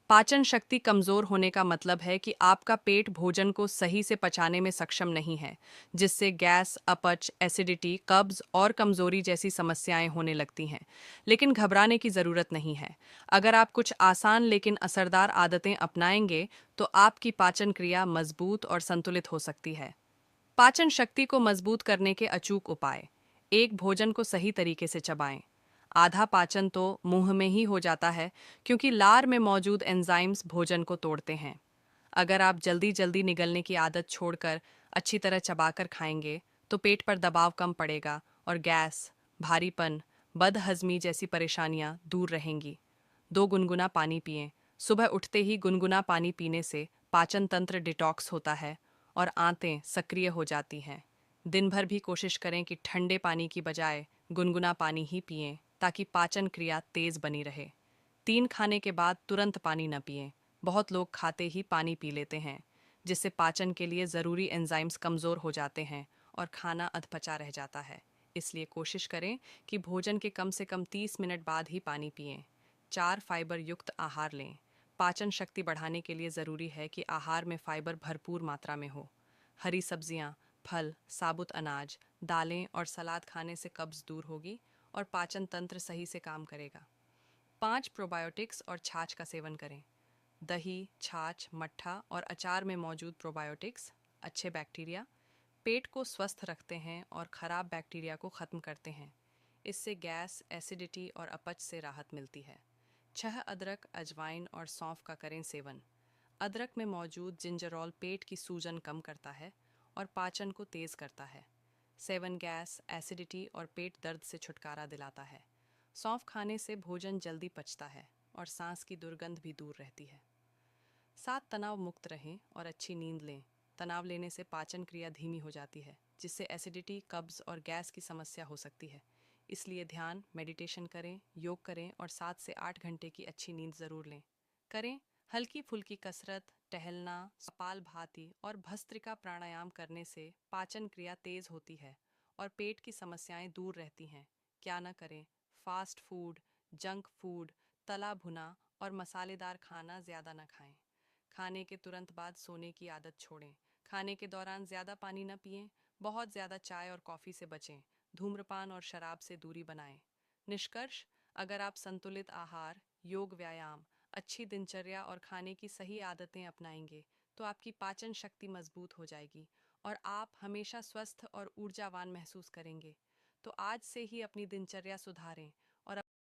पाचन शक्ति कमजोर होने का मतलब है कि आपका पेट भोजन को सही से पचाने में सक्षम नहीं है, जिससे गैस, अपच, एसिडिटी, कब्ज और कमजोरी जैसी समस्याएं होने लगती हैं। लेकिन घबराने की ज़रूरत नहीं है। अगर आप कुछ आसान लेकिन असरदार आदतें अपनाएंगे, तो आपकी पाचन क्रिया मजबूत और संतुलित हो सकती है। पाचन शक्ति को मजबूत करने के अचूक उपाय: एक, भोजन को सही तरीके से चबाएं। आधा पाचन तो मुंह में ही हो जाता है, क्योंकि लार में मौजूद एंजाइम्स भोजन को तोड़ते हैं। अगर आप जल्दी जल्दी निगलने की आदत छोड़कर अच्छी तरह चबाकर खाएंगे, तो पेट पर दबाव कम पड़ेगा और गैस, भारीपन, बदहजमी जैसी परेशानियां दूर रहेंगी। दो, गुनगुना पानी पिएं। सुबह उठते ही गुनगुना पानी पीने से पाचन तंत्र डिटॉक्स होता है और आंतें सक्रिय हो जाती हैं। दिन भर भी कोशिश करें कि ठंडे पानी की बजाय गुनगुना पानी ही पिएं, ताकि पाचन क्रिया तेज बनी रहे। तीन, खाने के बाद तुरंत पानी न पिएं। बहुत लोग खाते ही पानी पी लेते हैं, जिससे पाचन के लिए ज़रूरी एंजाइम्स कमज़ोर हो जाते हैं और खाना अधपचा रह जाता है। इसलिए कोशिश करें कि भोजन के कम से कम 30 मिनट बाद ही पानी पिएं। चार, फाइबर युक्त आहार लें। पाचन शक्ति बढ़ाने के लिए ज़रूरी है कि आहार में फाइबर भरपूर मात्रा में हो। हरी सब्जियां, फल, साबुत अनाज, दालें और सलाद खाने से कब्ज दूर होगी और पाचन तंत्र सही से काम करेगा। पाँच, प्रोबायोटिक्स और छाछ का सेवन करें। दही, छाछ, मट्ठा और अचार में मौजूद प्रोबायोटिक्स अच्छे बैक्टीरिया पेट को स्वस्थ रखते हैं और खराब बैक्टीरिया को ख़त्म करते हैं। इससे गैस, एसिडिटी और अपच से राहत मिलती है। छह, अदरक, अजवाइन और सौंफ का करें सेवन। अदरक में मौजूद जिंजरोल पेट की सूजन कम करता है और पाचन को तेज करता है। सेवन गैस, एसिडिटी और पेट दर्द से छुटकारा दिलाता है। सौंफ खाने से भोजन जल्दी पचता है और सांस की दुर्गंध भी दूर रहती है। सात, तनाव मुक्त रहें और अच्छी नींद लें। तनाव लेने से पाचन क्रिया धीमी हो जाती है, जिससे एसिडिटी, कब्ज और गैस की समस्या हो सकती है। इसलिए ध्यान, मेडिटेशन करें, योग करें और 7 से 8 घंटे की अच्छी नींद ज़रूर लें। करें। हल्की फुल्की कसरत, टहलना, कपालभाति और भस्त्रिका प्राणायाम करने से पाचन क्रिया तेज होती है और पेट की समस्याएं दूर रहती हैं। क्या न करें? फास्ट फूड, जंक फूड, तला भुना और मसालेदार खाना ज़्यादा न खाएं। खाने के तुरंत बाद सोने की आदत छोड़ें। खाने के दौरान ज़्यादा पानी न पिएं। बहुत ज़्यादा चाय और कॉफ़ी से बचें। धूम्रपान और शराब से दूरी बनाएं। निष्कर्ष: अगर आप संतुलित आहार, योग, व्यायाम, अच्छी दिनचर्या और खाने की सही आदतें अपनाएंगे, तो आपकी पाचन शक्ति मजबूत हो जाएगी और आप हमेशा स्वस्थ और ऊर्जावान महसूस करेंगे। तो आज से ही अपनी दिनचर्या सुधारें